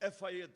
FI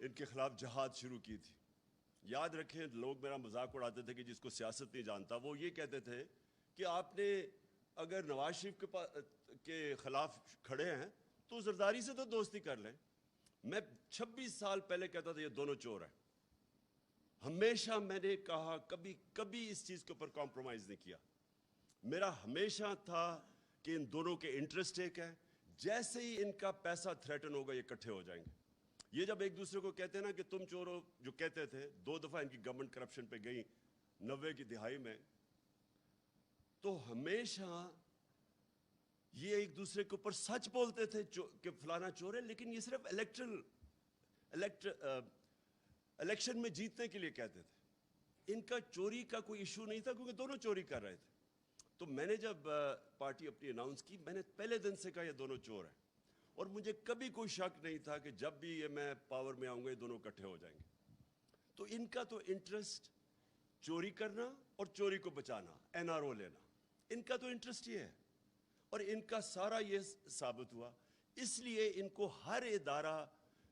ان کے خلاف جہاد شروع کی تھی. یاد رکھیں لوگ میرا مذاق اڑاتے تھے کہ جس کو سیاست نہیں جانتا, وہ یہ کہتے تھے کہ آپ نے اگر نواز شریف کے خلاف کھڑے ہیں تو زرداری سے تو دوستی کر لیں. میں 26 سال پہلے کہتا تھا یہ دونوں چور ہیں. ہمیشہ میں نے کہا کبھی اس چیز کے اوپر کمپرومائز نہیں کیا. میرا ہمیشہ تھا کہ ان دونوں کے انٹرسٹ ایک ہے. جیسے ہی ان کا پیسہ تھریٹن ہوگا یہ اکٹھے ہو جائیں گے. یہ جب ایک دوسرے کو کہتے ہیں نا کہ تم چور ہو, جو کہتے تھے, 2 دفعہ ان کی گورنمنٹ کرپشن پہ گئی 90 کی دہائی میں, تو ہمیشہ یہ ایک دوسرے کے اوپر سچ بولتے تھے کہ فلانا چور ہے, لیکن یہ صرف الیکشن میں جیتنے کے لیے کہتے تھے. ان کا چوری کا کوئی ایشو نہیں تھا کیونکہ دونوں چوری کر رہے تھے. تو میں نے جب پارٹی اپنی اناؤنس کی, میں نے پہلے دن سے کہا یہ دونوں چور ہیں, اور مجھے کبھی کوئی شک نہیں تھا کہ جب بھی یہ میں پاور میں آؤں گا یہ دونوں اکٹھے ہو جائیں گے. تو ان کا تو انٹرسٹ چوری کرنا اور چوری کو بچانا, NRO لینا, ان کا تو انٹرسٹ یہ ہے. اور ان کا سارا یہ ثابت ہوا. اس لیے ان کو ہر ادارہ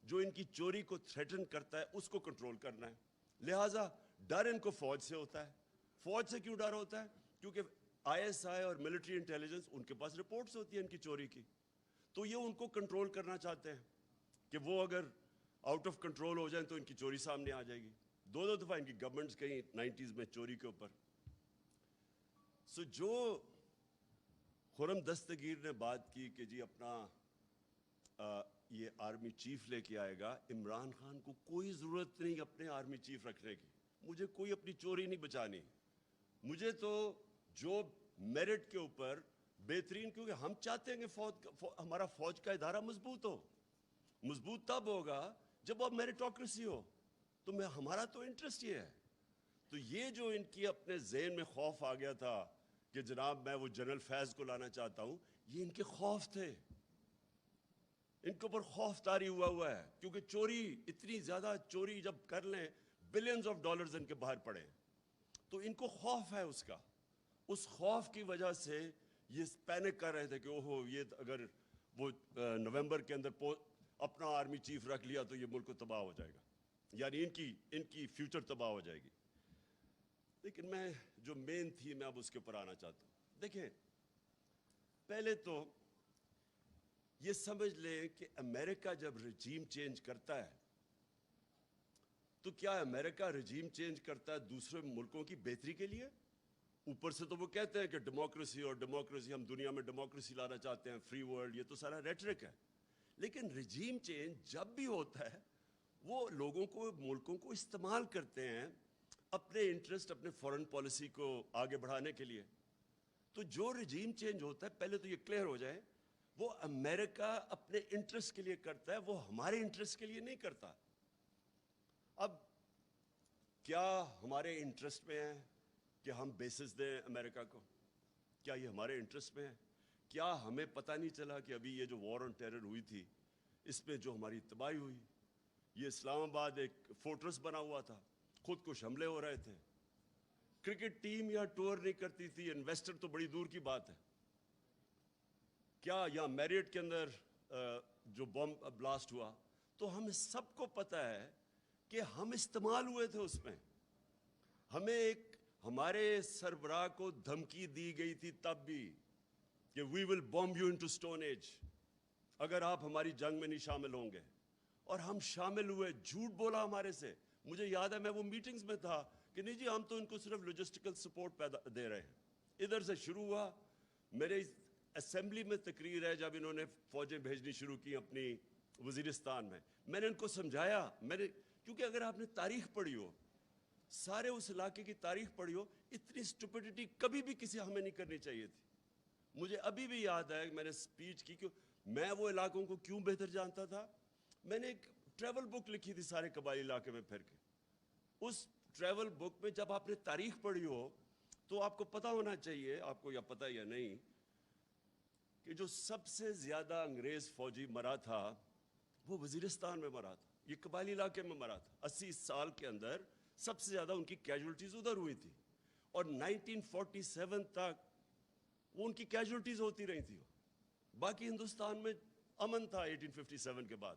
جو ان کی چوری کو تھریٹن کرتا ہے اس کو کنٹرول کرنا ہے. لہٰذا ڈر ان کو فوج سے ہوتا ہے. فوج سے کیوں ڈر ہوتا ہے؟ کیونکہ ISI اور ملٹری انٹیلیجنس ان کے پاس رپورٹس ہوتی ہیں ان کی چوری کی, تو یہ ان کو کنٹرول کرنا چاہتے ہیں کہ وہ اگر آؤٹ آف کنٹرول ہو جائیں تو ان کی چوری سامنے آ جائے گی. 2 دفعہ ان کی گورنمنٹس گئی 90s میں چوری کے اوپر. جو خرم دستگیر نے بات کی کہ جی اپنا یہ آرمی چیف لے کے آئے گا, عمران خان کو کوئی ضرورت نہیں اپنے آرمی چیف رکھنے کی. مجھے کوئی اپنی چوری نہیں بچانی. مجھے تو جو میرٹ کے اوپر بہترین, کیونکہ ہم چاہتے ہیں کہ ہمارا فوج کا ادارہ مضبوط ہو. مضبوط تب ہوگا جب اب میریٹوکریسی ہو. تو ہمارا تو انٹرسٹ یہ ہے. تو یہ جو ان کی اپنے ذہن میں خوف آ گیا تھا کہ جناب میں وہ جنرل فیض کو لانا چاہتا ہوں, یہ ان کے خوف تھے. ان کے اوپر خوف طاری ہوا ہے, کیونکہ چوری, اتنی زیادہ چوری جب کر لیں, بلینز آف ڈالرز ان کے باہر پڑے, تو ان کو خوف ہے اس کا. اس خوف کی وجہ سے یہ پینک کر رہے تھے کہ اوہو یہ اگر وہ نومبر کے اندر اپنا آرمی چیف رکھ لیا تو یہ ملک کو تباہ ہو جائے گا, یعنی ان کی فیوچر تباہ ہو جائے گی. لیکن میں جو مین تھی میں اب اس کے اوپر آنا چاہتا ہوں. دیکھیں پہلے تو یہ سمجھ لیں کہ امریکہ جب رجیم چینج کرتا ہے تو کیا امریکہ رجیم چینج کرتا ہے دوسرے ملکوں کی بہتری کے لیے؟ اوپر سے تو وہ کہتے ہیں کہ ڈیموکریسی اور ڈیموکریسی, ہم دنیا میں ڈیموکریسی لانا چاہتے ہیں, فری ورلڈ, یہ تو سارا ریٹرک ہے. لیکن رجیم چینج جب بھی ہوتا ہے وہ لوگوں کو, ملکوں کو استعمال کرتے ہیں اپنے انٹرسٹ, اپنے فورن پالیسی کو آگے بڑھانے کے لیے. تو جو رجیم چینج ہوتا ہے, پہلے تو یہ کلیئر ہو جائے, وہ امریکہ اپنے انٹرسٹ کے لیے کرتا ہے, وہ ہمارے انٹرسٹ کے لیے نہیں کرتا. اب کیا ہمارے انٹرسٹ میں ہے کہ ہم بیسز دیں امریکہ کو؟ کیا یہ ہمارے انٹرسٹ میں ہے؟ کیا ہمیں پتہ نہیں چلا کہ ابھی یہ جو وار آن ٹیرر ہوئی تھی اس میں جو ہماری تباہی ہوئی, یہ اسلام آباد ایک فورٹرس بنا ہوا تھا, خود کش حملے ہو رہے تھے, کرکٹ ٹیم یہاں ٹور نہیں کرتی تھی, انویسٹر تو بڑی دور کی بات ہے. کیا یہاں میریٹ کے اندر جو بم بلاسٹ ہوا, تو ہمیں سب کو پتہ ہے کہ ہم استعمال ہوئے تھے اس میں. ہمیں ہمارے سربراہ کو دھمکی دی گئی تھی تب بھی کہ we will bomb you into stone age اگر آپ ہماری جنگ میں نہیں شامل ہوں گے. اور ہم شامل ہوئے, جھوٹ بولا ہمارے سے. مجھے یاد ہے میں وہ میٹنگز میں تھا کہ نہیں جی ہم تو ان کو صرف لاجسٹیکل سپورٹ دے رہے ہیں. ادھر سے شروع ہوا. میرے اسمبلی میں تقریر ہے جب انہوں نے فوجیں بھیجنی شروع کی اپنی وزیرستان میں نے ان کو سمجھایا, کیونکہ اگر آپ نے تاریخ پڑھی ہو, سارے اس علاقے کی تاریخ پڑھی ہو, اتنی اسٹوپڈیٹی کبھی بھی کسی ہمیں نہیں کرنی چاہیے تھی. مجھے ابھی بھی یاد ہے کہ میں نے اسپیچ کی کہ میں وہ علاقوں کو کیوں بہتر جانتا تھا. میں نے ایک ٹریول بک لکھی تھی سارے قبائلی علاقے میں پھر کے. اس ٹریول بک میں جب آپ نے تاریخ پڑھی ہو تو آپ کو پتہ ہونا چاہیے, آپ کو یا پتہ یا نہیں, کہ جو سب سے زیادہ انگریز فوجی مرا تھا وہ وزیرستان میں مرا تھا, یہ قبائلی علاقے میں مرا تھا. 80 سال کے اندر سب سے زیادہ ان کی کیجولٹیز ادھر ہوئی تھی, اور 1947 تک وہ ان کی کیجولٹیز ہوتی رہی تھی. باقی ہندوستان میں امن تھا 1857 کے بعد.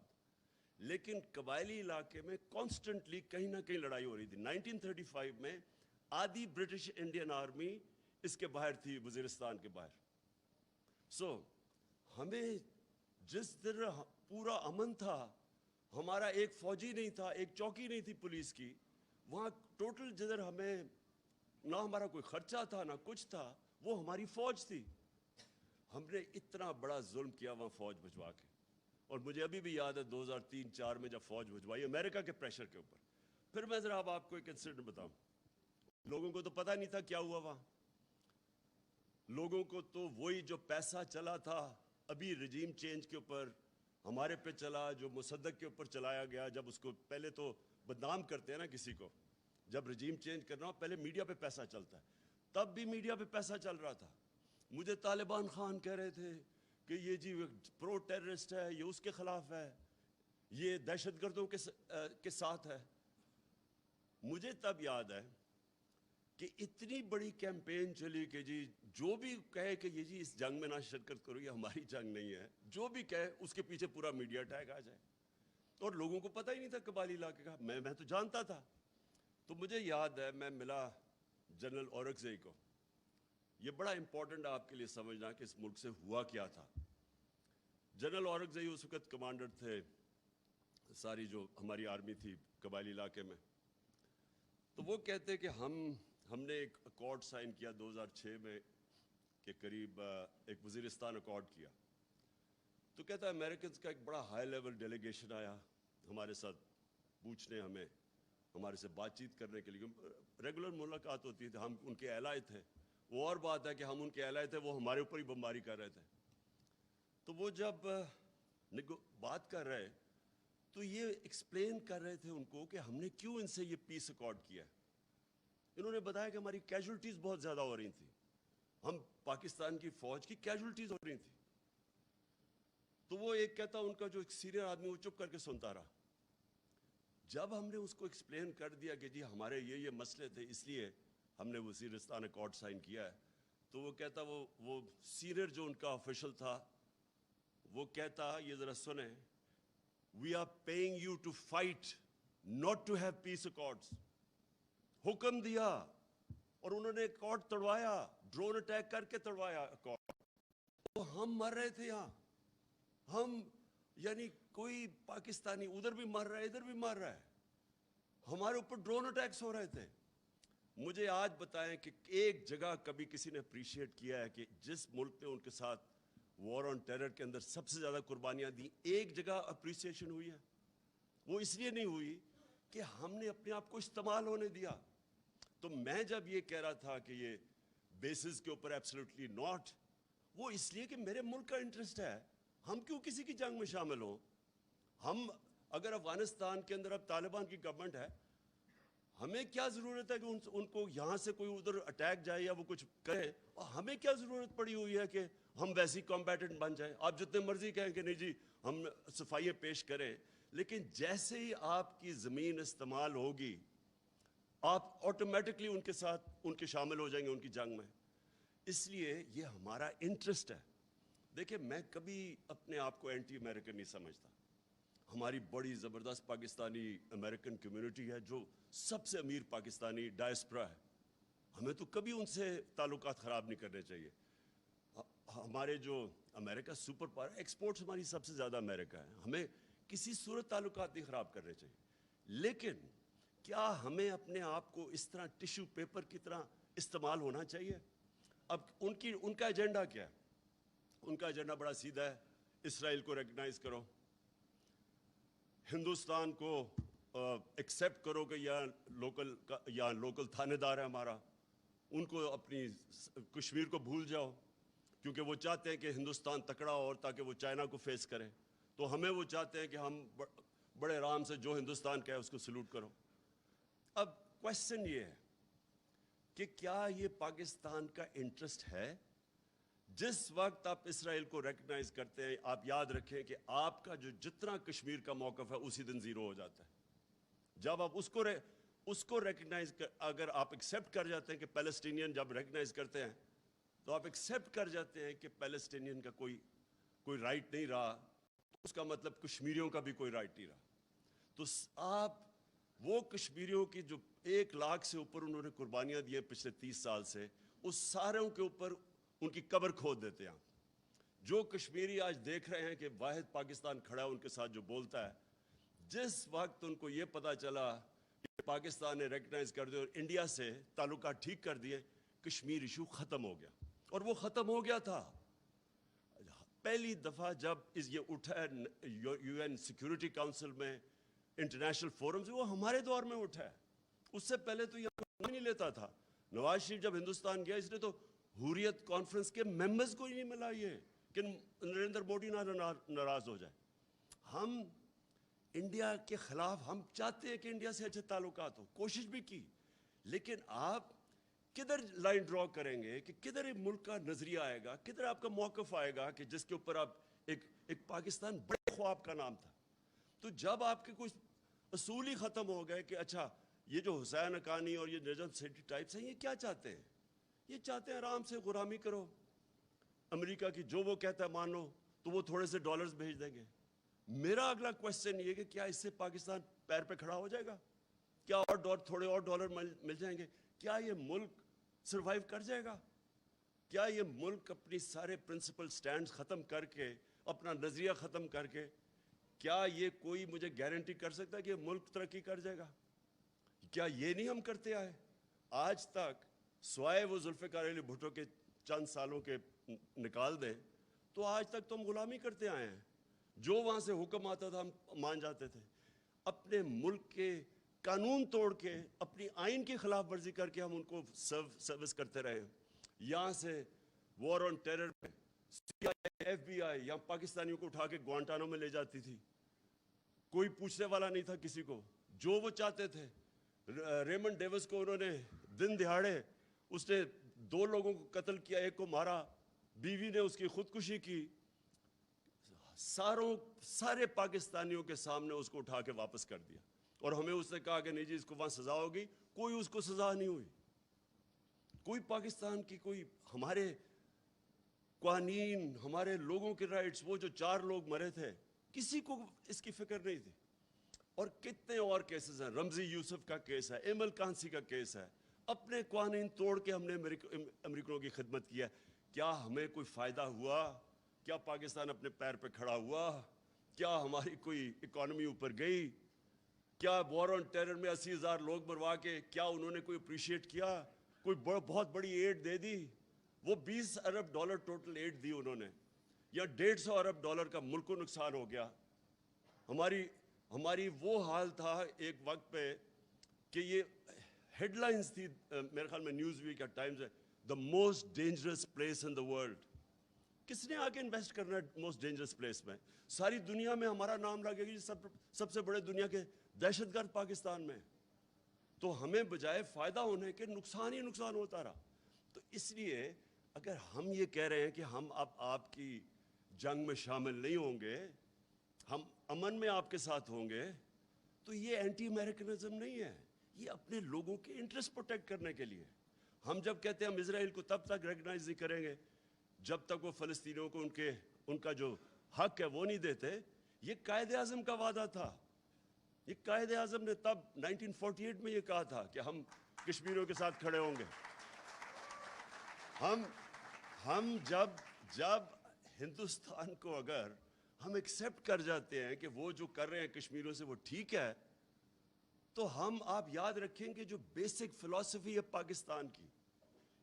لیکن قبائلی علاقے میں کانسٹنٹلی کہیں نہ کہیں لڑائی ہو رہی تھی. 1935 میں آدھی برٹش انڈین آرمی اس کے باہر تھی, وزیرستان کے باہر. سو ہمیں جس طرح پورا امن تھا, ہمارا ایک فوجی نہیں تھا, ایک چوکی نہیں تھی پولیس کی, وہاں ٹوٹل جدھر ہمیں نہ ہمارا کوئی خرچہ تھا نہ کچھ تھا, وہ ہماری فوج تھی. ہم نے اتنا بڑا ظلم کیا وہاں فوج بھجوا کے. اور مجھے ابھی بھی یاد ہے 2003-04 میں جب فوج بھجوائی امریکہ کے پریشر کے اوپر. پھر میں ذرا اب آپ کو ایک انسیڈنٹ بتاؤں. لوگوں کو تو پتہ نہیں تھا کیا ہوا وہاں. لوگوں کو تو وہی جو پیسہ چلا تھا ابھی رجیم چینج کے اوپر ہمارے پہ چلا, جو مصدق کے اوپر چلایا گیا. جب اس کو پہلے تو بدنام کرتے ہیں نا کسی کو, جب رجیم چینج کرنا ہو پہلے میڈیا پہ پیسہ چلتا ہے. تب بھی میڈیا پہ پیسہ چل رہا تھا. مجھے طالبان خان کہہ رہے تھے کہ یہ جی پرو ٹیررسٹ ہے, یہ اس کے خلاف ہے, یہ دہشت گردوں کے ساتھ ہے. مجھے تب یاد ہے کہ اتنی بڑی کیمپین چلی کہ جی جو بھی کہے کہ یہ جی اس جنگ میں نہ شرکت کرو, یہ ہماری جنگ نہیں ہے, جو بھی کہے اس کے پیچھے پورا میڈیا ٹیگ آ جائے. اور لوگوں کو پتہ ہی نہیں تھا قبائلی علاقے کا. میں تو جانتا تھا. تو مجھے یاد ہے میں ملا جنرل اورکزئی کو. یہ بڑا امپورٹنٹ ہے آپ کے لیے سمجھنا کہ اس ملک سے ہوا کیا تھا. جنرل اورکزئی اس وقت کمانڈر تھے ساری جو ہماری آرمی تھی قبائلی علاقے میں. تو وہ کہتے کہ ہم نے ایک اکارڈ سائن کیا 2006 میں کے قریب, ایک وزیرستان اکارڈ کیا. تو کہتا ہے امریکنز کا ایک بڑا ہائی لیول ڈیلیگیشن آیا ہمارے ساتھ پوچھنے, ہمارے سے بات چیت کرنے کے لیے. ریگولر ملاقات ہوتی تھی, ہم ان کے الائے تھے. وہ اور بات ہے کہ ہم ان کے الائے تھے, وہ ہمارے اوپر ہی بمباری کر رہے تھے. تو وہ جب بات کر رہے تو یہ ایکسپلین کر رہے تھے ان کو کہ ہم نے کیوں ان سے یہ پیس اکارڈ کیا. انہوں نے بتایا کہ ہماری کیجولٹیز بہت زیادہ ہو رہی تھیں, ہم پاکستان کی فوج کی کیجولٹیز ہو رہی تھیں. تو وہ ایک کہتا ان کا جو ایک سینئر آدمی وہ چپ کر کے سنتا رہا. جب ہم نے اس کو ایکسپلین کر دیا کہ جی ہمارے یہ مسئلے تھے اس لیے ہم نے وزیرستان اکارڈ سائن کیا ہے, تو وہ کہتا وہ سینئر جو ان کا آفیشل تھا وہ کہتا یہ ذرا سنیں, we are paying you to fight not to have peace accords. حکم دیا اور انہوں نے اکارڈ توڑوایا, ڈرون اٹیک کر کے توڑوایا اکارڈ. تو ہم مر رہے تھے یہاں, ہم یعنی کوئی پاکستانی ادھر بھی مر رہا ہے ادھر بھی مر رہا ہے, ہمارے اوپر ڈرون اٹیکس ہو رہے تھے. مجھے آج بتائیں کہ ایک جگہ کبھی کسی نے اپریشیٹ کیا ہے کہ جس ملک نے ان کے ساتھ وار آن ٹیرر کے اندر سب سے زیادہ قربانیاں دیں, ایک جگہ اپریسیشن ہوئی ہے؟ وہ اس لیے نہیں ہوئی کہ ہم نے اپنے آپ کو استعمال ہونے دیا. تو میں جب یہ کہہ رہا تھا کہ یہ بیسز کے اوپر ایبسلیوٹلی ناٹ, وہ اس لیے کہ میرے ملک کا انٹرسٹ ہے. ہم کیوں کسی کی جنگ میں شامل ہوں؟ ہم اگر افغانستان کے اندر اب طالبان کی گورنمنٹ ہے, ہمیں کیا ضرورت ہے کہ ان کو یہاں سے کوئی ادھر اٹیک جائے یا وہ کچھ کرے, اور ہمیں کیا ضرورت پڑی ہوئی ہے کہ ہم ویسی کمبیٹنٹ بن جائیں. آپ جتنے مرضی کہیں کہ نہیں جی ہم صفائیاں پیش کریں, لیکن جیسے ہی آپ کی زمین استعمال ہوگی آپ آٹومیٹکلی ان کے ساتھ ان کے شامل ہو جائیں گے ان کی جنگ میں. اس لیے یہ ہمارا انٹرسٹ ہے. دیکھیں میں کبھی اپنے آپ کو اینٹی امریکن نہیں سمجھتا. ہماری بڑی زبردست پاکستانی امریکن کمیونٹی ہے جو سب سے امیر پاکستانی ڈائسپرا ہے. ہمیں تو کبھی ان سے تعلقات خراب نہیں کرنے چاہیے. ہمارے جو امریکہ سپر پاور ایکسپورٹس ہماری سب سے زیادہ امریکہ ہے, ہمیں کسی صورت تعلقات نہیں خراب کرنے چاہیے. لیکن کیا ہمیں اپنے آپ کو اس طرح ٹیشو پیپر کی طرح استعمال ہونا چاہیے؟ اب ان کا ایجنڈا کیا ہے؟ ان کا ایجنڈا بڑا سیدھا ہے, اسرائیل کو ریکگنائز کرو, ہندوستان کو ایکسیپٹ کرو کہ یہاں لوکل تھانے دار ہے ہمارا, ان کو اپنی کشمیر کو بھول جاؤ, کیونکہ وہ چاہتے ہیں کہ ہندوستان تکڑا ہو اور تاکہ وہ چائنا کو فیس کرے. تو ہمیں وہ چاہتے ہیں کہ ہم بڑے آرام سے جو ہندوستان کا ہے اس کو سلوٹ کرو. اب کوشچن یہ ہے کہ کیا یہ پاکستان کا انٹرسٹ ہے؟ جس وقت آپ اسرائیل کو ریکگنائز کرتے ہیں, آپ یاد رکھیں کہ آپ کا جو جتنا کشمیر کا موقف ہے اسی دن زیرو ہو جاتا ہے. جب آپ اس کو ریکگنائز اگر آپ ایکسیپٹ کر جاتے ہیں کہ پیلسٹینین جب ریکگنائز کرتے ہیں تو آپ ایکسیپٹ کر جاتے ہیں کہ پیلسٹینین کا کوئی رائٹ نہیں رہا, اس کا مطلب کشمیریوں کا بھی کوئی رائٹ نہیں رہا. تو آپ وہ کشمیریوں کی جو 1 لاکھ سے اوپر انہوں نے قربانیاں دی ہیں پچھلے 30 سال سے، اس ساروں کے اوپر ان کی قبر کھود دیتے ہیں. جو کشمیری آج دیکھ رہے ہیں کہ واحد پاکستان کھڑا ہے ان کے ساتھ جو بولتا ہے، جس وقت ان کو یہ پتا چلا کہ پاکستان نے ریکگنائز کر دیا اور انڈیا سے تعلقات ٹھیک کر دیے، کشمیر ایشو ختم ہو گیا. اور وہ ختم ہو گیا تھا. پہلی دفعہ جب یہ اٹھا ہے یو این سیکیورٹی کاؤنسل میں، انٹرنیشنل فورم سے، وہ ہمارے دور میں اٹھا ہے. اس سے پہلے تو یہ نہیں لیتا تھا. نواز شریف جب ہندوستان گیا، اس نے تو حریت کانفرنس کے ممبرز کو ہی نہیں ملا یہ کہ نریندر مودی نہ ناراض ہو جائے. ہم انڈیا کے خلاف، ہم چاہتے ہیں کہ انڈیا سے اچھے تعلقات ہو، کوشش بھی کی، لیکن آپ کدھر لائن ڈرا کریں گے کہ کدھر ایک ملک کا نظریہ آئے گا، کدھر آپ کا موقف آئے گا کہ جس کے اوپر آپ ایک پاکستان بڑے خواب کا نام تھا. تو جب آپ کے کچھ اصول ہی ختم ہو گئے کہ اچھا یہ جو حسین حقانی اور یہ نجم سیٹھی ٹائپس ہیں، یہ کیا چاہتے ہیں؟ یہ چاہتے ہیں آرام سے غلامی کرو، امریکہ کی جو وہ کہتا ہے مانو، تو وہ تھوڑے سے ڈالرز بھیج دیں گے. میرا اگلا کوشچن یہ کہ کیا اس سے پاکستان پیر پہ کھڑا ہو جائے گا؟ کیا اور تھوڑے اور ڈالر مل جائیں گے؟ کیا یہ ملک سروائیو کر جائے گا؟ کیا یہ ملک اپنی سارے پرنسپل سٹینڈز ختم کر کے، اپنا نظریہ ختم کر کے، کیا یہ کوئی مجھے گارنٹی کر سکتا ہے کہ یہ ملک ترقی کر جائے گا؟ کیا یہ نہیں ہم کرتے آئے آج تک؟ سوائے وہ ذوالفقار علی بھٹو کے چند سالوں کے نکال دیں تو آج تک تو ہم غلامی کرتے آئے ہیں. جو وہاں سے حکم آتا تھا ہم مان جاتے تھے. اپنے ملک کے قانون توڑ کے، اپنی آئین کی خلاف ورزی کر کے ہم ان کو سروس کرتے رہے. یہاں سے وار آن ٹیرر میں سی آئی اے، ایف بی آئی یہاں پاکستانیوں کو اٹھا کے گوانٹانو میں لے جاتی تھی، کوئی پوچھنے والا نہیں تھا کسی کو، جو وہ چاہتے تھے. ریمنڈ ڈیوس کو انہوں نے دن دہاڑے، اس نے 2 لوگوں کو قتل کیا، ایک کو مارا، بیوی نے اس کی خودکشی کی. سارے پاکستانیوں کے سامنے اس کو اٹھا کے واپس کر دیا. اور ہمیں اس نے کہا کہ نہیں جی اس کو وہاں سزا ہوگی. کوئی اس کو سزا نہیں ہوئی. کوئی پاکستان کی، کوئی ہمارے قوانین، ہمارے لوگوں کے رائٹس، وہ جو 4 لوگ مرے تھے، کسی کو اس کی فکر نہیں تھی. اور کتنے اور کیسز ہیں. رمزی یوسف کا کیس ہے، ایمل کانسی کا کیس ہے. اپنے قوانین توڑ کے ہم نے امریکنوں کی خدمت کی ہے. کیا ہمیں کوئی فائدہ ہوا؟ کیا پاکستان اپنے پیر پہ کھڑا ہوا؟ کیا ہماری کوئی اکانومی اوپر گئی؟ کیا وار آن ٹیرر میں 80,000 لوگ مروا کے کیا انہوں نے کوئی اپریشیٹ کیا؟ کوئی بہت بڑی ایڈ دے دی؟ وہ $20 ارب ٹوٹل ایڈ دی انہوں نے، یا $150 ارب کا ملک کو نقصان ہو گیا. ہماری وہ حال تھا ایک وقت پہ کہ یہ ہیڈ لائنز تھی میرے خیال میں نیوز ویک یا ٹائمز ہے، the most dangerous place in the world. کس نے آ کے انویسٹ کرنا ہے موسٹ ڈینجرس پلیس میں؟ ساری دنیا میں ہمارا نام لگے گا سب سے بڑے دنیا کے دہشت گرد پاکستان میں. تو ہمیں بجائے فائدہ ہونے کے نقصان ہی نقصان ہوتا رہا. تو اس لیے اگر ہم یہ کہہ رہے ہیں کہ ہم اب آپ کی جنگ میں شامل نہیں ہوں گے، ہم امن میں آپ کے ساتھ ہوں گے، تو یہ اینٹی امریکنزم نہیں ہے. یہ اپنے لوگوں کے انٹرسٹ پروٹیکٹ کرنے کے لیے. ہم جب کہتے ہیں ہم اسرائیل کو تب تک ریکگنائز نہیں کریں گے جب تک وہ فلسطینیوں کو ان کا جو حق ہے وہ نہیں دیتے. یہ قائد اعظم کا وعدہ تھا. یہ قائد اعظم نے تب 1948 میں یہ کہا تھا کہ ہم کشمیریوں کے ساتھ کھڑے ہوں گے. ہم جب ہندوستان کو اگر ہم ایکسیپٹ کر جاتے ہیں کہ وہ جو کر رہے ہیں کشمیریوں سے وہ ٹھیک ہے، تو آپ یاد رکھیں کہ جو بیسک فلسفی ہے پاکستان کی،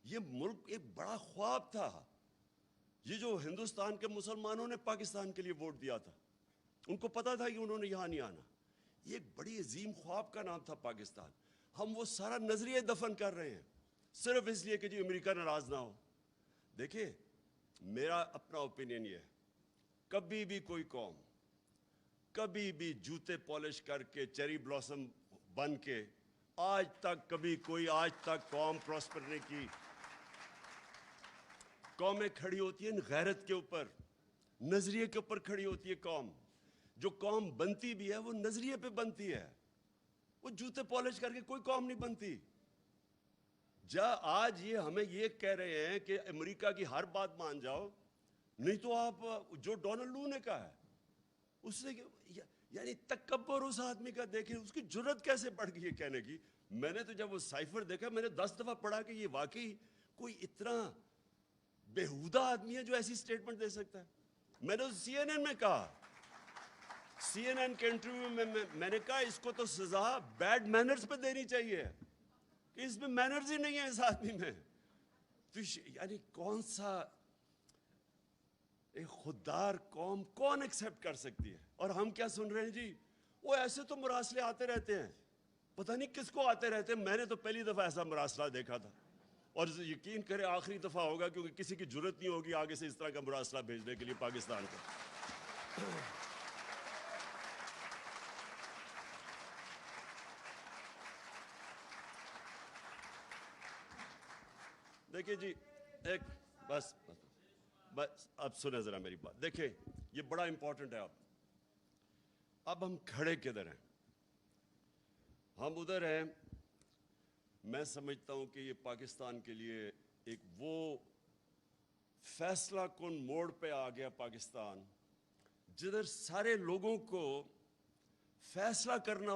یہ ملک ایک بڑا خواب تھا. یہ جو ہندوستان کے مسلمانوں نے پاکستان کے لیے ووٹ دیا تھا، ان کو پتا تھا کہ انہوں نے یہاں نہیں آنا. یہ ایک بڑی عظیم خواب کا نام تھا پاکستان. ہم وہ سارا نظریہ دفن کر رہے ہیں صرف اس لیے کہ جی امریکہ ناراض نہ ہو. دیکھیں میرا اپنا اوپینین یہ ہے، کبھی بھی کوئی قوم کبھی بھی جوتے پالش کر کے چیری بلاسم بن کے آج تک قوم پراسپر نہیں کی. قومیں کھڑی ہوتی ہیں غیرت کے اوپر، نظریے کے اوپر کھڑی ہوتی ہے قوم. جو قوم بنتی بھی ہے وہ نظریے پہ بنتی ہے. وہ جوتے پالش کر کے کوئی قوم نہیں بنتی. آج یہ ہمیں یہ کہہ رہے ہیں کہ امریکہ کی ہر بات مان جاؤ، نہیں تو آپ جو ڈونلڈ لو نے کہا ہے اس سے یعنی تکبر اس آدمی کا دیکھیں، اس کی جرت کیسے بڑھ گئی ہے کہنے کی. میں نے تو جب وہ سائفر دیکھا میں نے 10 دفعہ پڑھا کہ یہ واقعی کوئی اتنا بےہودہ آدمی ہے جو ایسی سٹیٹمنٹ دے سکتا ہے. میں نے سی این این میں کہا، سی این این کے انٹرویو میں میں نے کہا اس کو تو سزا بیڈ مینرز پہ دینی چاہیے کہ اس میں مینرز ہی نہیں ہے اس آدمی میں. تو یعنی کون سا ایک خوددار قوم کون ایکسیپٹ کر سکتی ہے؟ اور ہم کیا سن رہے ہیں جی؟ وہ ایسے تو مراسلے آتے رہتے ہیں، پتہ نہیں کس کو آتے رہتے ہیں. میں نے تو پہلی دفعہ ایسا مراسلہ دیکھا تھا، اور یقین کرے آخری دفعہ ہوگا، کیونکہ کسی کی جرت نہیں ہوگی آگے سے اس طرح کا مراسلہ بھیجنے کے لیے پاکستان کو. دیکھیں جی، ایک بس اب سنیں ذرا میری بات. دیکھیں یہ بڑا امپورٹنٹ ہے. اب ہم کھڑے کدھر ہیں؟ ہم ادھر ہیں. میں سمجھتا ہوں کہ یہ پاکستان کے لیے ایک وہ فیصلہ کن موڑ پہ آ گیا پاکستان، جدھر سارے لوگوں کو فیصلہ کرنا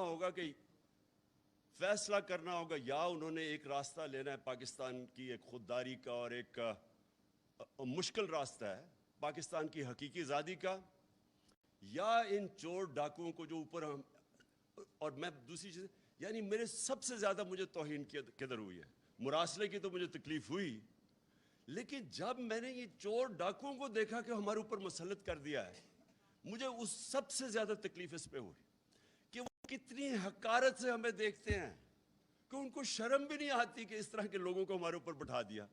ہوگا یا انہوں نے ایک راستہ لینا ہے پاکستان کی ایک خودداری کا، اور ایک مشکل راستہ ہے پاکستان کی حقیقی آزادی کا، یا ان چور ڈاکوؤں کو جو اوپر ہم. اور میں دوسری چیز، یعنی میرے سب سے زیادہ مجھے توہین کدھر ہوئی ہے؟ مراسلے کی تو مجھے تکلیف ہوئی، لیکن جب میں نے یہ چور ڈاکوؤں کو دیکھا کہ ہمارے اوپر مسلط کر دیا ہے، مجھے اس سب سے زیادہ تکلیف اس پہ ہوئی کہ وہ کتنی حقارت سے ہمیں دیکھتے ہیں، کہ ان کو شرم بھی نہیں آتی کہ اس طرح کے لوگوں کو ہمارے اوپر بٹھا دیا.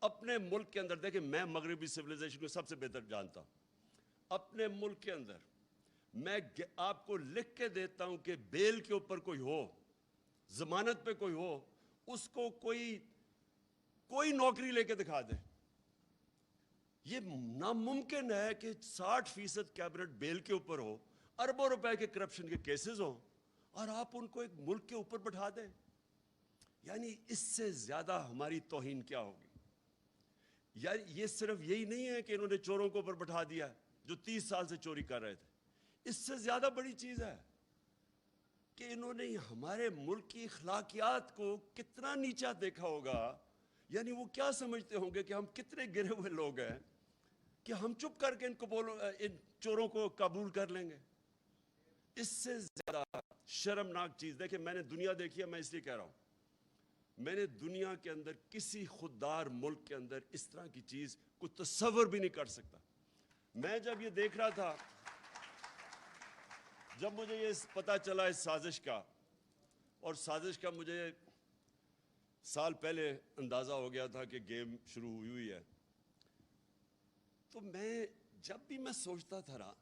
اپنے ملک کے اندر دیکھیں، میں مغربی سویلائزیشن کو سب سے بہتر جانتا ہوں. اپنے ملک کے اندر میں آپ کو لکھ کے دیتا ہوں کہ بیل کے اوپر کوئی ہو، ضمانت پہ کوئی ہو، اس کو کوئی نوکری لے کے دکھا دے. یہ ناممکن ہے کہ 60% کیبنٹ بیل کے اوپر ہو، اربوں روپے کے کرپشن کے کیسز ہوں، اور آپ ان کو ایک ملک کے اوپر بٹھا دیں. یعنی اس سے زیادہ ہماری توہین کیا ہوگی؟ یعنی یہ صرف یہی نہیں ہے کہ انہوں نے چوروں کو اوپر بٹھا دیا جو 30 سال سے چوری کر رہے تھے. اس سے زیادہ بڑی چیز ہے کہ انہوں نے ہمارے ملک کی اخلاقیات کو کتنا نیچا دیکھا ہوگا. یعنی وہ کیا سمجھتے ہوں گے کہ ہم کتنے گرے ہوئے لوگ ہیں کہ ہم چپ کر کے ان چوروں کو قبول کر لیں گے. اس سے زیادہ شرمناک چیز، دیکھیں میں نے دنیا دیکھی ہے، میں اس لیے کہہ رہا ہوں، میں نے دنیا کے اندر کسی خوددار ملک کے اندر اس طرح کی چیز کو تصور بھی نہیں کر سکتا. میں جب یہ دیکھ رہا تھا، جب مجھے یہ پتا چلا اس سازش کا، اور سازش کا مجھے سال پہلے اندازہ ہو گیا تھا کہ گیم شروع ہوئی ہے، تو میں جب بھی میں سوچتا تھا نا،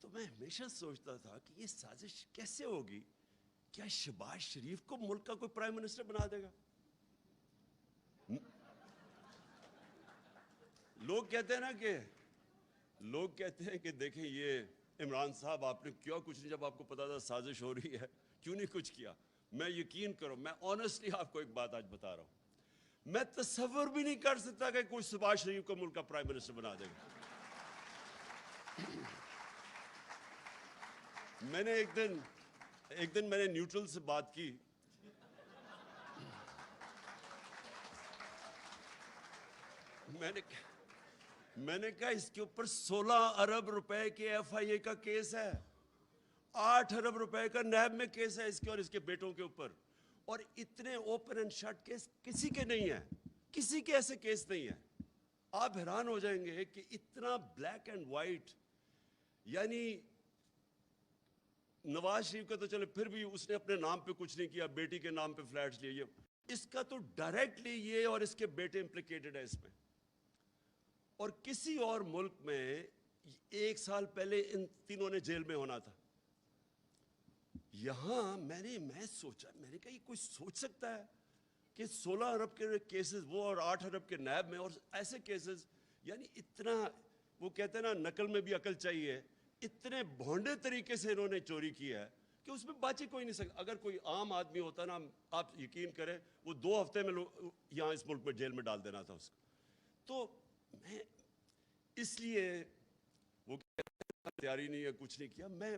تو میں ہمیشہ سوچتا تھا کہ یہ سازش کیسے ہوگی؟ کیا شہباز شریف کو ملک کا کوئی پرائم منسٹر بنا دے گا؟ لوگ کہتے ہیں کہ دیکھیں یہ عمران صاحب آپ نے کیا کچھ نہیں، جب آپ کو پتا تھا سازش ہو رہی ہے کیوں نہیں کچھ کیا؟ میں یقین کرو، میں آنیسٹلی آپ کو ایک بات آج بتا رہا ہوں، میں تصور بھی نہیں کر سکتا کہ کوئی شہباز شریف کو ملک کا پرائم منسٹر بنا دے گا. میں نے ایک دن میں نے نیوٹرل سے بات کی، میں نے کہا اس کے اوپر 16 ارب روپے کے ایف آئی اے کا کیس ہے، 8 ارب روپے کا نیب میں کیس ہے اس کے اور اس کے بیٹوں کے اوپر، اور اتنے اوپن اینڈ شٹ کیس کسی کے نہیں ہیں، کسی کے ایسے کیس نہیں ہیں. آپ حیران ہو جائیں گے کہ اتنا بلیک اینڈ وائٹ. یعنی نواز شریف کا تو چلے پھر بھی اس نے اپنے نام پہ کچھ نہیں کیا، بیٹی کے نام پہ فلیٹس لیے، اس کا تو ڈائریکٹلی یہ اور اس کے بیٹے امپلیکیٹڈ ہے اس میں. اور کسی اور ملک میں 1 سال پہلے ان تینوں نے جیل میں ہونا تھا. یہاں میں سوچا، میں نے کہا یہ کوئی سوچ سکتا ہے کہ 16 ارب کے کیسز وہ اور 8 ارب کے نیب میں اور ایسے کیسز؟ یعنی اتنا، وہ کہتے ہیں نا نقل میں بھی عقل چاہیے، اتنے بھونڈے طریقے سے انہوں نے چوری کی ہے کہ اس میں بچ ہی کوئی نہیں سکتا. اگر کوئی عام آدمی ہوتا نا، آپ یقین کریں وہ 2 ہفتے میں یہاں اس ملک میں جیل میں ڈال دینا تھا اس کو. تو میں اس لیے وہ تیاری نہیں ہے، کچھ نہیں کیا. میں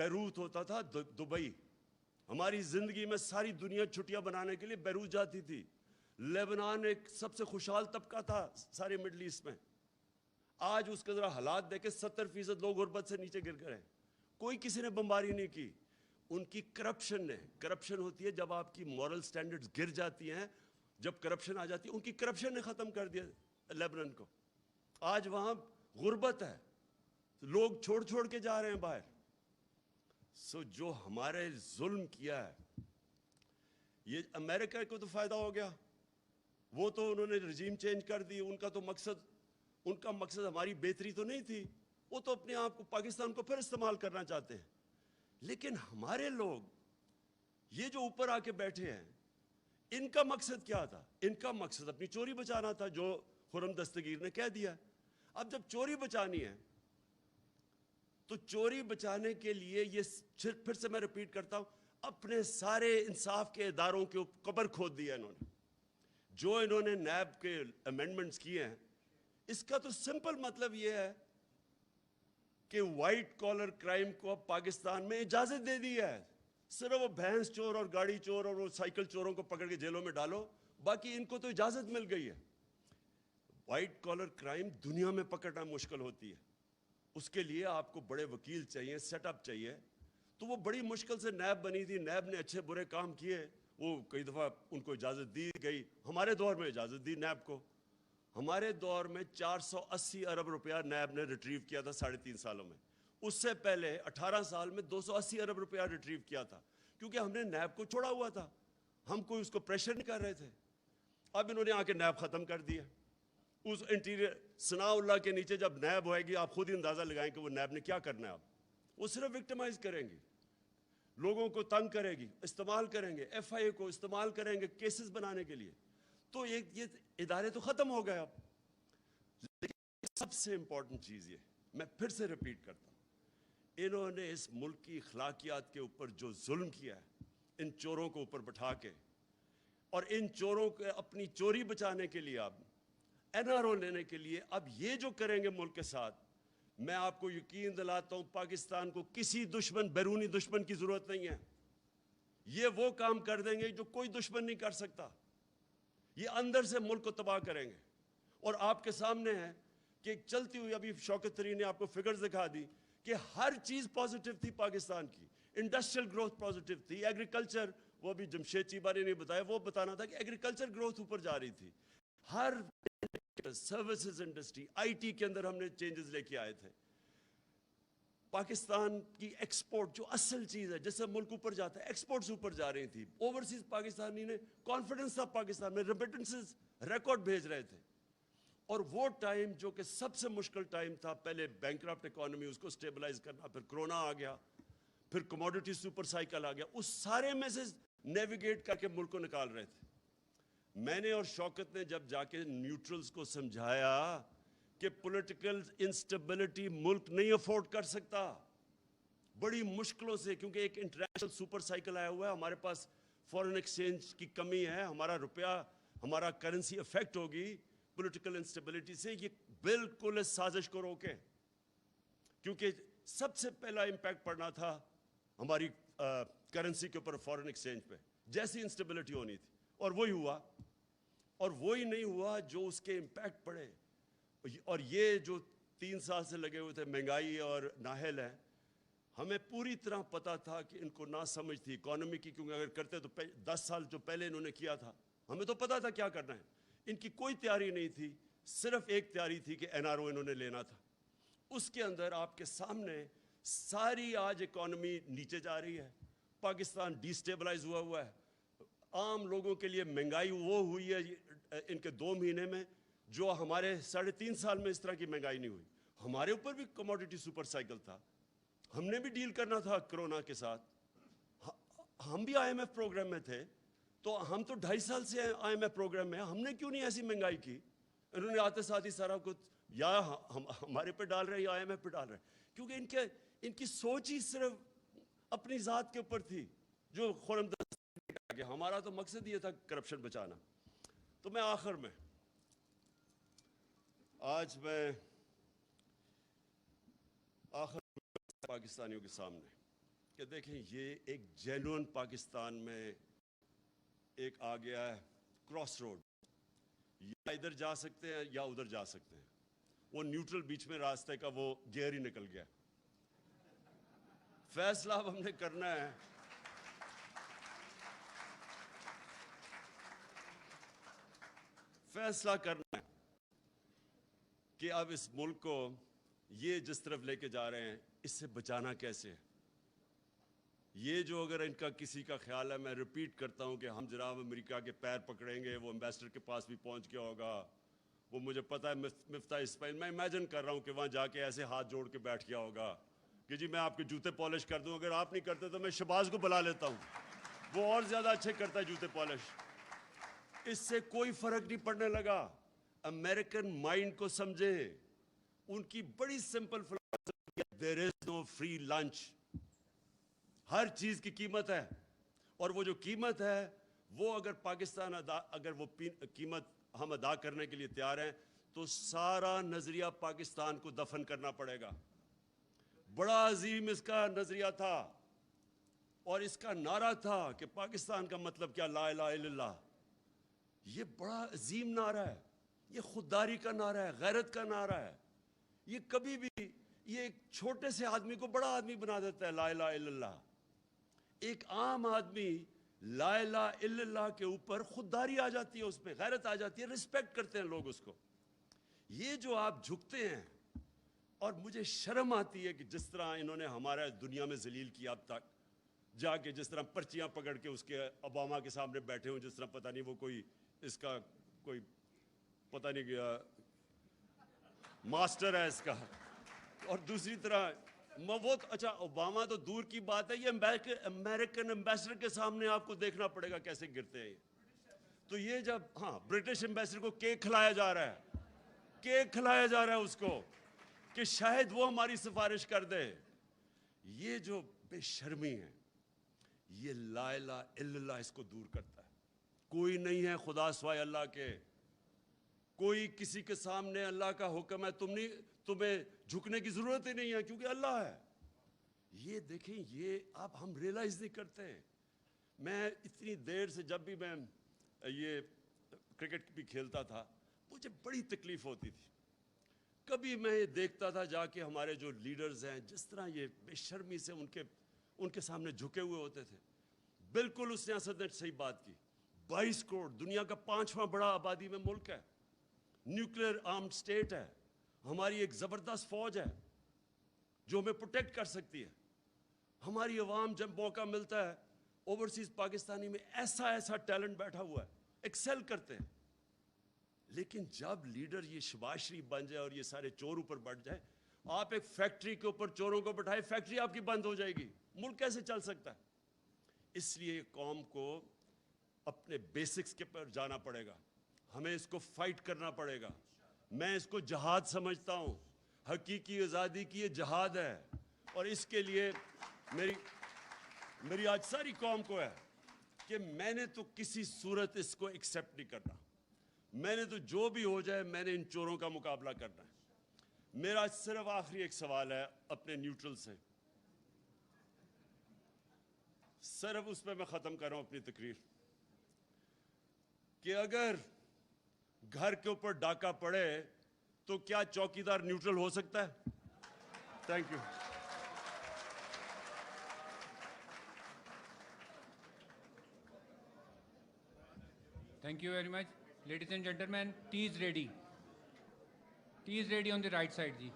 بیروت ہوتا تھا دبئی. ہماری زندگی میں ساری دنیا چھٹیاں بنانے کے لیے بیروت جاتی تھی. لیبنان ایک سب سے خوشحال طبقہ تھا سارے مڈل ایسٹ میں. آج اس کے ذرا حالات دیکھیں, 70% لوگ غربت سے نیچے گر گئے. کوئی کسی نے بمباری نہیں کی. ان کی کرپشن نے, کرپشن ہوتی ہے جب آپ کی مورل سٹینڈرڈز گر جاتی ہیں, جب کرپشن آ جاتی ہے, ان کی کرپشن نے ختم کر دیا لیبنان کو. آج وہاں غربت ہے, لوگ چھوڑ چھوڑ کے جا رہے ہیں باہر. سو جو ہمارے ظلم کیا ہے, یہ امریکہ کو تو فائدہ ہو گیا, وہ تو انہوں نے رجیم چینج کر دی. ان کا مقصد ہماری بہتری تو نہیں تھی, وہ تو اپنے آپ کو, پاکستان کو پھر استعمال کرنا چاہتے ہیں. لیکن ہمارے لوگ یہ جو اوپر آ کے بیٹھے ہیں, ان کا مقصد کیا تھا؟ ان کا مقصد اپنی چوری بچانا تھا, جو خرم دستگیر نے کہہ دیا. اب جب چوری بچانی ہے تو چوری بچانے کے لیے یہ پھر سے میں ریپیٹ کرتا ہوں, اپنے سارے انصاف کے اداروں کے قبر کھود دیا انہوں نے. جو انہوں نے نیب کے امینڈمنٹس کیے ہیں, اس کا تو سمپل مطلب یہ ہے کہ وائٹ کالر کرائم کو اب پاکستان میں اجازت دے دی ہے. صرف وہ بھینس چور اور گاڑی چور اور وہ سائیکل چوروں کو پکڑ کے جیلوں میں ڈالو, باقی ان کو تو اجازت مل گئی ہے. وائٹ کالر کرائم دنیا میں پکڑنا مشکل ہوتی ہے, اس کے لیے آپ کو بڑے وکیل چاہیے, سیٹ اپ چاہیے. تو وہ بڑی مشکل سے نیب بنی تھی, نیب نے اچھے برے کام کیے, وہ کئی دفعہ ان کو اجازت دی گئی. ہمارے دور میں اجازت دی نیب کو. ہمارے دور میں 480 ارب روپیہ نیب نے ریٹریو کیا تھا 3.5 سالوں میں. اس سے پہلے 18 سال میں 280 ارب روپیہ ریٹریو کیا تھا, کیونکہ ہم نے نیب کو چھوڑا ہوا تھا, ہم کوئی اس کو پریشر نہیں کر رہے تھے. اب انہوں نے آ کے نیب ختم کر دیا. اس انٹیریئر ثناء اللہ کے نیچے جب نیب ہوئے گی, آپ خود ہی اندازہ لگائیں کہ وہ نیب نے کیا کرنا ہے. وہ صرف وکٹمائز کریں گے, لوگوں کو تنگ کرے گی, استعمال کریں گے, ایف آئی اے کو استعمال کریں گے کیسز بنانے کے لیے. تو یہ ادارے تو ختم ہو گئے اب. لیکن سب سے امپورٹنٹ چیز یہ, میں پھر سے ریپیٹ کرتا ہوں, انہوں نے اس ملک کی اخلاقیات کے اوپر جو ظلم کیا ہے, ان چوروں کو اوپر بٹھا کے, اور ان چوروں کو اپنی چوری بچانے کے لیے, اب این آر او لینے کے لیے, اب یہ جو کریں گے ملک کے ساتھ, میں آپ کو یقین دلاتا ہوں پاکستان کو کسی دشمن, بیرونی دشمن کی ضرورت نہیں ہے. یہ وہ کام کر دیں گے جو کوئی دشمن نہیں کر سکتا. یہ اندر سے ملک کو تباہ کریں گے. اور آپ کے سامنے ہے کہ چلتی ہوئی, ابھی شوکت طرین نے آپ کو فگرز دکھا دی کہ ہر چیز پازیٹیو تھی پاکستان کی. انڈسٹریل گروتھ پازیٹیو تھی, ایگریکلچر, وہ بھی جمشید چیبہ نے نہیں بتایا, وہ بتانا تھا کہ ایگریکلچر گروتھ اوپر جا رہی تھی. ہر سروسز انڈسٹری, آئی ٹی کے اندر ہم نے چینجز لے کے آئے تھے. پاکستان کی ایکسپورٹ جو اصل چیز ہے جس سے ملک اوپر جاتا ہے, ایکسپورٹس اوپر جا رہی تھی. اوورسیز پاکستانی نے کانفیڈنس تھا پاکستان میں, ریمیٹنسز ریکارڈ بھیج رہے تھے. اور وہ ٹائم جو کہ سب سے مشکل ٹائم تھا, پہلے بینکرپٹ اکانومی, اس کو سٹیبلائز کرنا, پھر کرونا آ گیا, پھر کموڈیٹی سپر سائیکل آ گیا, اس سارے میں سے نیویگیٹ کر کے ملک کو نکال رہے تھے. میں نے اور شوکت نے جب جا کے نیوٹرلز کو سمجھایا کہ پولیٹیکل انسٹیبلٹی ملک نہیں افورڈ کر سکتا, بڑی مشکلوں سے, کیونکہ ایک انٹرنیشنل سپر سائیکل آیا ہوا ہے, ہمارے پاس فورن ایکسچینج کی کمی ہے, ہمارا روپیہ, ہمارا کرنسی افیکٹ ہوگی پولیٹیکل انسٹیبلٹی سے. یہ بالکل اس سازش کو روکیں, کیونکہ سب سے پہلا امپیکٹ پڑنا تھا ہماری کرنسی کے اوپر, فورن ایکسچینج پہ, جیسی انسٹیبلٹی ہونی تھی, اور وہی ہوا. اور وہی نہیں ہوا جو اس کے امپیکٹ پڑے. اور یہ جو 3 سال سے لگے ہوئے تھے, مہنگائی اور نااہل ہے, ہمیں پوری طرح پتا تھا کہ ان کو نہ سمجھ تھی اکانومی کی, کیونکہ اگر کرتے تو 10 سال جو پہلے انہوں نے کیا تھا, ہمیں تو پتا تھا کیا کرنا ہے. ان کی کوئی تیاری نہیں تھی, صرف ایک تیاری تھی کہ این آر او انہوں نے لینا تھا. اس کے اندر آپ کے سامنے ساری آج اکانومی نیچے جا رہی ہے, پاکستان ڈی سٹیبلائز ہوا ہے, عام لوگوں کے لیے مہنگائی وہ ہوئی ہے ان کے 2 مہینے میں جو ہمارے 3.5 سال میں اس طرح کی مہنگائی نہیں ہوئی. ہمارے اوپر بھی کموڈیٹی سپر سائیکل تھا, ہم نے بھی ڈیل کرنا تھا کرونا کے ساتھ, ہم بھی آئی ایم ایف پروگرام میں تھے, تو ہم تو 2.5 سال سے آئی ایم ایف پروگرام میں ہیں, ہم نے کیوں نہیں ایسی مہنگائی کی. انہوں نے آتے ساتھ ہی سارا کچھ یا ہمارے پہ ڈال رہے ہیں یا آئی ایم ایف پہ ڈال رہے ہیں, کیونکہ ان کی سوچ ہی صرف اپنی ذات کے اوپر تھی, جو خرم دست گیا. ہمارا تو مقصد یہ تھا کرپشن بچانا. تو میں آخر میں, آج میں پاکستانیوں کے سامنے کہ دیکھیں یہ ایک جینوئن پاکستان میں ایک آ گیا ہے کراس روڈ, یا ادھر جا سکتے ہیں یا ادھر جا سکتے ہیں. وہ نیوٹرل بیچ میں راستے کا وہ گیئر ہی نکل گیا. فیصلہ اب ہم نے کرنا ہے کہ اب اس ملک کو یہ جس طرف لے کے جا رہے ہیں اس سے بچانا کیسے ہے. یہ جو اگر ان کا کسی کا خیال ہے, میں ریپیٹ کرتا ہوں کہ ہم جناب امریکہ کے پیر پکڑیں گے, وہ ایمبیسڈر کے پاس بھی پہنچ گیا ہوگا, وہ مجھے پتہ ہے مفتاح اسماعیل, میں امیجن کر رہا ہوں کہ وہاں جا کے ایسے ہاتھ جوڑ کے بیٹھ گیا ہوگا کہ جی میں آپ کے جوتے پالش کر دوں, اگر آپ نہیں کرتے تو میں شہباز کو بلا لیتا ہوں, وہ اور زیادہ اچھے کرتا ہے جوتے پالش. اس سے کوئی فرق نہیں پڑنے لگا. امریکن مائنڈ کو سمجھے, ان کی بڑی سمپل فلسفی ہے, دیر از نو فری لنچ. ہر چیز کی قیمت ہے, اور وہ جو قیمت ہے وہ اگر پاکستان اگر وہ قیمت ہم ادا کرنے کے لیے تیار ہیں تو سارا نظریہ پاکستان کو دفن کرنا پڑے گا. بڑا عظیم اس کا نظریہ تھا, اور اس کا نعرہ تھا کہ پاکستان کا مطلب کیا, لا الہ الا اللہ. یہ بڑا عظیم نعرہ ہے, یہ خودداری کا نعرہ ہے, غیرت کا نعرہ ہے. یہ کبھی بھی یہ ایک چھوٹے سے آدمی کو بڑا آدمی بنا دیتا ہے, لا الہ الا اللہ. ایک عام آدمی لا الہ الا اللہ کے اوپر خودداری آ جاتی ہے, اس پہ غیرت آ جاتی ہے, رسپیکٹ کرتے ہیں لوگ اس کو. یہ جو آپ جھکتے ہیں, اور مجھے شرم آتی ہے کہ جس طرح انہوں نے ہمارا دنیا میں ذلیل کیا اب تک, جا کے جس طرح پرچیاں پکڑ کے اس کے اوباما کے سامنے بیٹھے ہوں, جس طرح پتہ نہیں وہ کوئی اس کا کوئی پتہ نہیں گیا ماسٹر ہے اس کا. اور دوسری طرح وہ اچھا اوباما تو دور کی بات ہے, یہ امریکن ایمبیسڈر کے سامنے آپ کو دیکھنا پڑے گا کیسے گرتے ہیں. تو یہ جب برٹش ایمبیسڈر کو کیک کھلایا جا رہا ہے, کیک کھلایا جا رہا ہے اس کو کہ شاید وہ ہماری سفارش کر دے. یہ جو بے شرمی ہے, یہ لا الہ الا اللہ اس کو دور کرتا ہے. کوئی نہیں ہے خدا سوائے اللہ کے, کوئی کسی کے سامنے اللہ کا حکم ہے, تمہیں جھکنے کی ضرورت ہی نہیں ہے کیونکہ اللہ ہے. یہ دیکھیں, یہ اب ہم ریلائز نہیں کرتے. میں اتنی دیر سے جب بھی میں یہ کرکٹ بھی کھیلتا تھا مجھے بڑی تکلیف ہوتی تھی. کبھی میں یہ دیکھتا تھا جا کے ہمارے جو لیڈرز ہیں جس طرح یہ بے شرمی سے ان کے سامنے جھکے ہوئے ہوتے تھے. بالکل اس نے اسد نے صحیح بات کی. 22 کروڑ, دنیا کا 5واں بڑا آبادی میں ملک ہے, نیوکلیر آرمڈ سٹیٹ ہے, ہماری ایک زبردست فوج ہے جو ہمیں پروٹیکٹ کر سکتی ہے. ہماری عوام جب موقع ملتا ہے, اوورسیز پاکستانی میں ایسا ٹیلنٹ بیٹھا ہوا ہے, ایکسل کرتے ہیں. لیکن جب لیڈر یہ شہباز شریف بن جائے اور یہ سارے چور اوپر بڑھ جائے, آپ ایک فیکٹری کے اوپر چوروں کو بٹھائے, فیکٹری آپ کی بند ہو جائے گی, ملک کیسے چل سکتا ہے؟ اس لیے قوم کو اپنے بیسکس کے پر جانا پڑے گا, ہمیں اس کو فائٹ کرنا پڑے گا. میں اس کو جہاد سمجھتا ہوں, حقیقی آزادی کی یہ جہاد ہے, اور اس کے لیے میری آج ساری قوم کو ہے کہ میں نے تو کسی صورت اس کو ایکسیپٹ نہیں کرنا. میں نے تو جو بھی ہو جائے میں نے ان چوروں کا مقابلہ کرنا ہے. میرا صرف آخری ایک سوال ہے اپنے نیوٹرل سے, صرف اس پہ میں ختم کر رہا ہوں اپنی تقریر, کہ اگر گھر کے اوپر ڈاکہ پڑے تو کیا چوکیدار نیوٹرل ہو سکتا ہے؟ Thank you. Thank you very much. Ladies and gentlemen, tea is ready. Tea is ready on the right side, ji.